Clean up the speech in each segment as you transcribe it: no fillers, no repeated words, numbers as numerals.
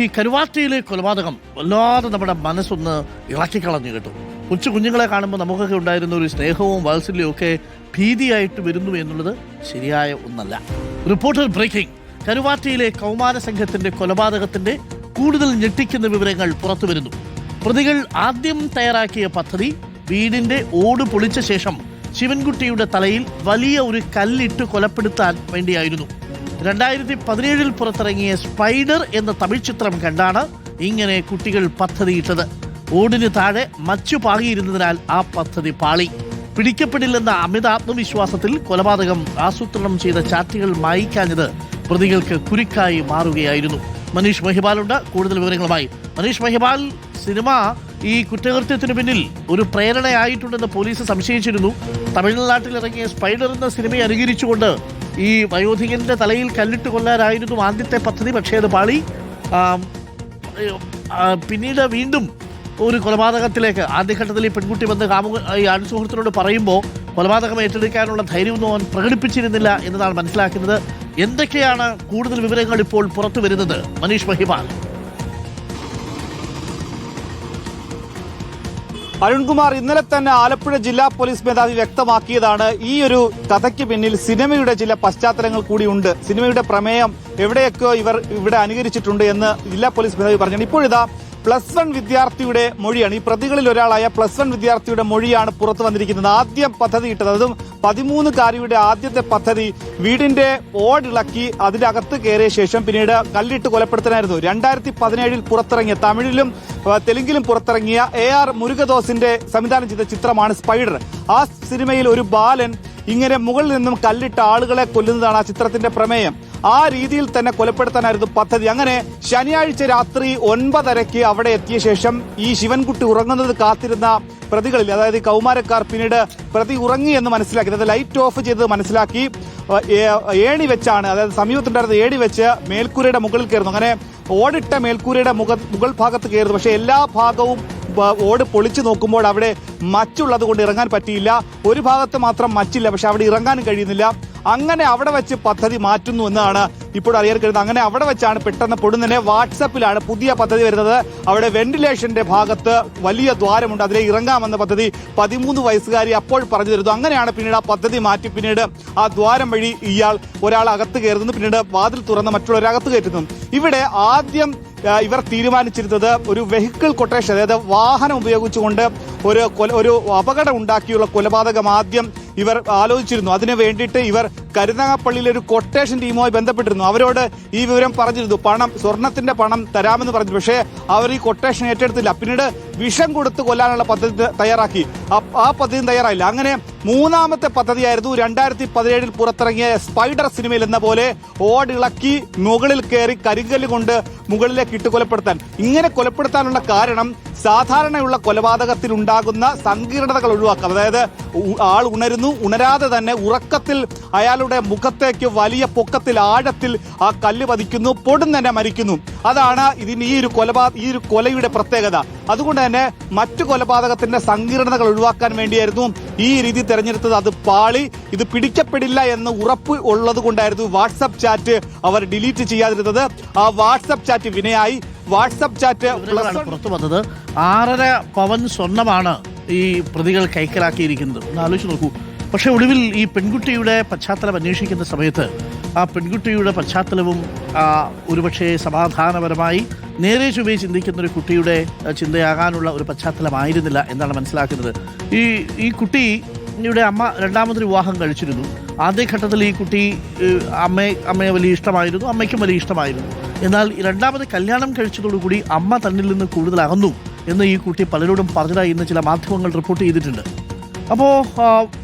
ഈ കരുവാറ്റയിലെ കൊലപാതകം വല്ലാതെ നമ്മുടെ മനസ്സൊന്ന് ഇളക്കിക്കളഞ്ഞു കേട്ടോ. കൊച്ചു കുഞ്ഞുങ്ങളെ കാണുമ്പോൾ നമുക്കൊക്കെ ഉണ്ടായിരുന്ന ഒരു സ്നേഹവും വാത്സല്യവും ഒക്കെ ഭീതിയായിട്ട് വരുന്നു എന്നുള്ളത് ശരിയായ ഒന്നല്ല. Reporter breaking. കരുവാറ്റയിലെ കൗമാര സംഘത്തിന്റെ കൊലപാതകത്തിന്റെ കൂടുതൽ ഞെട്ടിക്കുന്ന വിവരങ്ങൾ പുറത്തു വരുന്നു. പ്രതികൾ ആദ്യം തയ്യാറാക്കിയ പദ്ധതി വീടിന്റെ ഓട് പൊളിച്ച ശേഷം ശിവൻകുട്ടിയുടെ തലയിൽ വലിയ ഒരു കല്ലിട്ട് കൊലപ്പെടുത്താൻ വേണ്ടിയായിരുന്നു. 2017 പുറത്തിറങ്ങിയ സ്പൈഡർ എന്ന തമിഴ് ചിത്രം കണ്ടാണ് ഇങ്ങനെ കുട്ടികൾ പദ്ധതിയിട്ടത്. ഓടിന് താഴെ മച്ചു പാകിയിരുന്നതിനാൽ ആ പദ്ധതി പാളി. പിടിക്കപ്പെടില്ലെന്ന അമിത ആത്മവിശ്വാസത്തിൽ കൊലപാതകം ആസൂത്രണം ചെയ്ത ചാറ്റുകൾ മായ്ക്കാഞ്ഞത് പ്രതികൾക്ക് കുരുക്കായി മാറുകയായിരുന്നു. മനീഷ് മഹിപാലുണ്ട് കൂടുതൽ വിവരങ്ങളുമായി. മനീഷ് മഹിപാൽ, സിനിമ ഈ കുറ്റകൃത്യത്തിന് പിന്നിൽ ഒരു പ്രേരണയായിട്ടുണ്ടെന്ന് പോലീസ് സംശയിച്ചിരുന്നു. തമിഴ്നാട്ടിൽ ഇറങ്ങിയ സ്പൈഡർ എന്ന സിനിമയെ അനുകരിച്ചുകൊണ്ട് ഈ വയോധികന്റെ തലയിൽ കല്ലിട്ട് കൊല്ലാനായിരുന്നു ആദ്യത്തെ പദ്ധതി. പക്ഷേ അത് പാളി. പിന്നീട് വീണ്ടും ഒരു കൊലപാതകത്തിലേക്ക്. ആദ്യഘട്ടത്തിൽ ഈ പെൺകുട്ടി വന്ന് ഈ ആൺസുഹൃത്തിനോട് പറയുമ്പോൾ കൊലപാതകം ഏറ്റെടുക്കാനുള്ള ധൈര്യമൊന്നും അവൻ പ്രകടിപ്പിച്ചിരുന്നില്ല എന്നതാണ് മനസ്സിലാക്കുന്നത്. എന്തൊക്കെയാണ് കൂടുതൽ വിവരങ്ങൾ ഇപ്പോൾ പുറത്തു വരുന്നത് മനീഷ് മഹിപാൽ? അരുൺകുമാർ, ഇന്നലെ തന്നെ ആലപ്പുഴ ജില്ലാ പോലീസ് മേധാവി വ്യക്തമാക്കിയതാണ് ഈ ഒരു കഥയ്ക്ക് പിന്നിൽ സിനിമയുടെ ചില പശ്ചാത്തലങ്ങൾ കൂടിയുണ്ട്. സിനിമയുടെ പ്രമേയം എവിടെയൊക്കെ ഇവർ ഇവിടെ അനുകരിച്ചിട്ടുണ്ട് എന്ന് ജില്ലാ പോലീസ് മേധാവി പറഞ്ഞു. ഇപ്പോഴിതാ +1 വിദ്യാർത്ഥിയുടെ മൊഴിയാണ്, ഈ പ്രതികളിൽ ഒരാളായ +1 വിദ്യാർത്ഥിയുടെ മൊഴിയാണ് പുറത്തു വന്നിരിക്കുന്നത്. ആദ്യം പദ്ധതി ഇട്ടത്, അതും 13-കാരിയുടെ ആദ്യത്തെ പദ്ധതി വീടിന്റെ ഓടിളക്കി അതിന്റെ അകത്ത് കയറിയ ശേഷം പിന്നീട് കല്ലിട്ട് കൊലപ്പെടുത്താനായിരുന്നു. 2017 പുറത്തിറങ്ങിയ, തമിഴിലും തെലുങ്കിലും പുറത്തിറങ്ങിയ AR മുരുകദോസിന്റെ സംവിധാനം ചെയ്ത ചിത്രമാണ് സ്പൈഡർ. ആ സിനിമയിൽ ഒരു ബാലൻ ഇങ്ങനെ മുകളിൽ നിന്നും കല്ലിട്ട ആളുകളെ കൊല്ലുന്നതാണ് ആ ചിത്രത്തിന്റെ പ്രമേയം. ആ രീതിയിൽ തന്നെ കൊലപ്പെടുത്താനായിരുന്നു പദ്ധതി. അങ്ങനെ ശനിയാഴ്ച രാത്രി 9:30 അവിടെ എത്തിയ ശേഷം ഈ ശിവൻകുട്ടി ഉറങ്ങുന്നത് കാത്തിരുന്ന പ്രതികളിൽ, അതായത് കൗമാരക്കാർ പിന്നീട് പ്രതി ഉറങ്ങി എന്ന് മനസ്സിലാക്കി, അതായത് ലൈറ്റ് ഓഫ് ചെയ്തത് മനസ്സിലാക്കി ഏണി വെച്ചാണ്, അതായത് സമീപത്തുണ്ടായിരുന്ന ഏണി വെച്ച് മേൽക്കൂരയുടെ മുകളിൽ കയറുന്നു. അങ്ങനെ ഓടിട്ട മേൽക്കൂരയുടെ മുകൾ ഭാഗത്ത് കയറുന്നു. പക്ഷെ എല്ലാ ഭാഗവും ഓട് പൊളിച്ചു നോക്കുമ്പോൾ അവിടെ മച്ചുള്ളത് കൊണ്ട് ഇറങ്ങാൻ പറ്റിയില്ല. ഒരു ഭാഗത്ത് മാത്രം മച്ചില്ല, പക്ഷെ അവിടെ ഇറങ്ങാനും കഴിയുന്നില്ല. അങ്ങനെ അവിടെ വെച്ച് പദ്ധതി മാറ്റുന്നു എന്നാണ് ഇപ്പോൾ അറിയാൻ കഴിയുന്നത്. അങ്ങനെ അവിടെ വെച്ചാണ് പെട്ടെന്ന് പൊടുന്നനെ വാട്സാപ്പിലാണ് പുതിയ പദ്ധതി വരുന്നത്. അവിടെ വെന്റിലേഷന്റെ ഭാഗത്ത് വലിയ ദ്വാരമുണ്ട്, അതിലെ ഇറങ്ങാമെന്ന പദ്ധതി 13 വയസ്സുകാരി അപ്പോൾ പറഞ്ഞു തരുന്നു. അങ്ങനെയാണ് പിന്നീട് ആ പദ്ധതി മാറ്റി പിന്നീട് ആ ദ്വാരം വഴി ഒരാൾ അകത്ത് കയറുന്നു, പിന്നീട് വാതിൽ തുറന്ന് മറ്റുള്ളവരെ അകത്ത് കയറ്റുന്നു. ഇവിടെ ആദ്യം ഇവർ തീരുമാനിച്ചിരുന്നത് ഒരു വെഹിക്കിൾ കൊട്ടേഷൻ, അതായത് വാഹനം ഉപയോഗിച്ചുകൊണ്ട് ഒരു അപകടം ഉണ്ടാക്കിയുള്ള കൊലപാതകം ആദ്യം ഇവർ ആലോചിച്ചിരുന്നു. അതിനു വേണ്ടിയിട്ട് ഇവർ കരുനാഗപ്പള്ളിയിലെ ഒരു കൊട്ടേഷൻ ടീമുമായി ബന്ധപ്പെട്ടിരുന്നു. അവരോട് ഈ വിവരം പറഞ്ഞിരുന്നു, സ്വർണത്തിന്റെ പണം തരാമെന്ന് പറഞ്ഞു. പക്ഷേ അവർ ഈ കൊട്ടേഷൻ ഏറ്റെടുത്തില്ല. പിന്നീട് വിഷം കൊടുത്ത് കൊല്ലാനുള്ള പദ്ധതി തയ്യാറാക്കി. ആ പദ്ധതി തയ്യാറായില്ല. അങ്ങനെ മൂന്നാമത്തെ പദ്ധതിയായിരുന്നു 2017 പുറത്തിറങ്ങിയ സ്പൈഡർ സിനിമയിൽ എന്ന പോലെ ഓടിളക്കി മുകളിൽ കയറി കരിങ്കല്ല് കൊണ്ട് മുകളിലേക്ക് ഇട്ട് കൊലപ്പെടുത്താൻ. ഇങ്ങനെ കൊലപ്പെടുത്താനുള്ള കാരണം സാധാരണയുള്ള കൊലപാതകത്തിൽ ഉണ്ടാകുന്ന സങ്കീർണതകൾ ഒഴിവാക്കാം. അതായത് ആൾ ഉണരുന്നു, ഉണരാതെ തന്നെ ഉറക്കത്തിൽ അയാളുടെ മുഖത്തേക്ക് വലിയ പൊക്കത്തിൽ ആഴത്തിൽ ആ കല്ല് പതിക്കുന്നു, പൊടും തന്നെ മരിക്കുന്നു. അതാണ് ഈ ഒരു കൊലയുടെ പ്രത്യേകത. അതുകൊണ്ട് തന്നെ മറ്റു കൊലപാതകത്തിന്റെ സങ്കീർണതകൾ ഒഴിവാക്കാൻ വേണ്ടിയായിരുന്നു ഈ രീതി തെരഞ്ഞെടുത്തത്. അത് പാളി. ഇത് പിടിക്കപ്പെടില്ല എന്ന് ഉറപ്പ് ഉള്ളത് കൊണ്ടായിരുന്നു വാട്സപ്പ് ചാറ്റ് അവർ ഡിലീറ്റ് ചെയ്യാതിരുന്നത്. ആ വാട്സപ്പ് ചാറ്റ് വിനയായി. വാട്സപ്പ് ചാറ്റ് പുറത്തു വന്നത് 6.5 പവൻ സ്വർണമാണ് ഈ പ്രതികൾ കൈക്കലാക്കിയിരിക്കുന്നത്. ഒന്ന് ആലോചിച്ച് നോക്കൂ. പക്ഷെ ഒടുവിൽ ഈ പെൺകുട്ടിയുടെ പശ്ചാത്തലം അന്വേഷിക്കുന്ന സമയത്ത് ആ പെൺകുട്ടിയുടെ പശ്ചാത്തലവും ഒരുപക്ഷെ സമാധാനപരമായി നേരെ ചൊവ്വേ ചിന്തിക്കുന്ന ഒരു കുട്ടിയുടെ ചിന്തയാകാനുള്ള ഒരു പശ്ചാത്തലമായിരുന്നില്ല എന്നാണ് മനസ്സിലാക്കുന്നത്. ഈ കുട്ടിയുടെ അമ്മ രണ്ടാമതൊരു വിവാഹം കഴിച്ചിരുന്നു. ആദ്യഘട്ടത്തിൽ ഈ കുട്ടി അമ്മയെ വലിയ ഇഷ്ടമായിരുന്നു, അമ്മയ്ക്കും വലിയ ഇഷ്ടമായിരുന്നു. എന്നാൽ രണ്ടാമത് കല്യാണം കഴിച്ചതോടുകൂടി അമ്മ തന്നിൽ നിന്ന് കൂടുതൽ അകന്നു എന്ന് ഈ കുട്ടി പലരോടും പറഞ്ഞതായി ഇന്ന് ചില മാധ്യമങ്ങൾ റിപ്പോർട്ട് ചെയ്തിട്ടുണ്ട്. അപ്പോൾ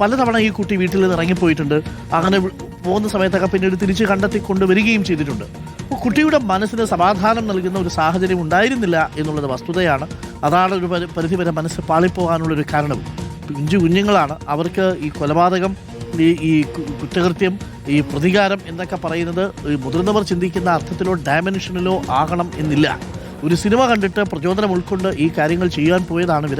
പലതവണ ഈ കുട്ടി വീട്ടിൽ നിന്ന് ഇറങ്ങിപ്പോയിട്ടുണ്ട്. അങ്ങനെ പോകുന്ന സമയത്തൊക്കെ പിന്നീട് തിരിച്ച് കണ്ടെത്തി കൊണ്ടുവരികയും ചെയ്തിട്ടുണ്ട്. അപ്പോൾ കുട്ടിയുടെ മനസ്സിന് സമാധാനം നൽകുന്ന ഒരു സാഹചര്യം ഉണ്ടായിരുന്നില്ല എന്നുള്ളത് വസ്തുതയാണ്. അതാണ് ഒരു പരിധിവരെ മനസ്സ് പാളിപ്പോകാനുള്ളൊരു കാരണം. പിഞ്ചു കുഞ്ഞുങ്ങളാണ്. അവർക്ക് ഈ കൊലപാതകം, ഈ കുറ്റകൃത്യം, ഈ പ്രതികാരം എന്നൊക്കെ പറയുന്നത് മുതിർന്നവർ ചിന്തിക്കുന്ന അർത്ഥത്തിലോ ഡയമെൻഷനിലോ ആകണം എന്നില്ല. ഒരു സിനിമ കണ്ടിട്ട് പ്രചോദനം ഉൾക്കൊണ്ട് ഈ കാര്യങ്ങൾ ചെയ്യാൻ പോയതാണ് ഇവർ.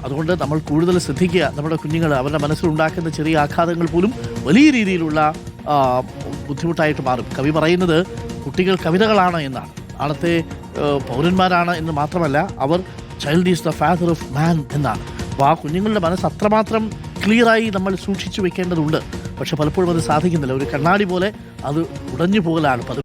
അതുകൊണ്ട് നമ്മൾ കൂടുതൽ ശ്രദ്ധിക്കുക. നമ്മുടെ കുഞ്ഞുങ്ങൾ, അവരുടെ മനസ്സിലുണ്ടാക്കുന്ന ചെറിയ ആഘാതങ്ങൾ പോലും വലിയ രീതിയിലുള്ള ബുദ്ധിമുട്ടായിട്ട് മാറും. കവി പറയുന്നത് കുട്ടികൾ കവിതകളാണ് എന്നാണ്. നാളത്തെ പൗരന്മാരാണ് എന്ന് മാത്രമല്ല, അവർ child is the father of man എന്നാണ്. അപ്പോൾ ആ കുഞ്ഞുങ്ങളുടെ മനസ്സ് അത്രമാത്രം ക്ലിയറായി നമ്മൾ സൂക്ഷിച്ചു വെക്കേണ്ടതുണ്ട്. പക്ഷെ പലപ്പോഴും അത് സാധിക്കുന്നില്ല. ഒരു കണ്ണാടി പോലെ അത് ഉടഞ്ഞു പോകലാണ് പതിവ്.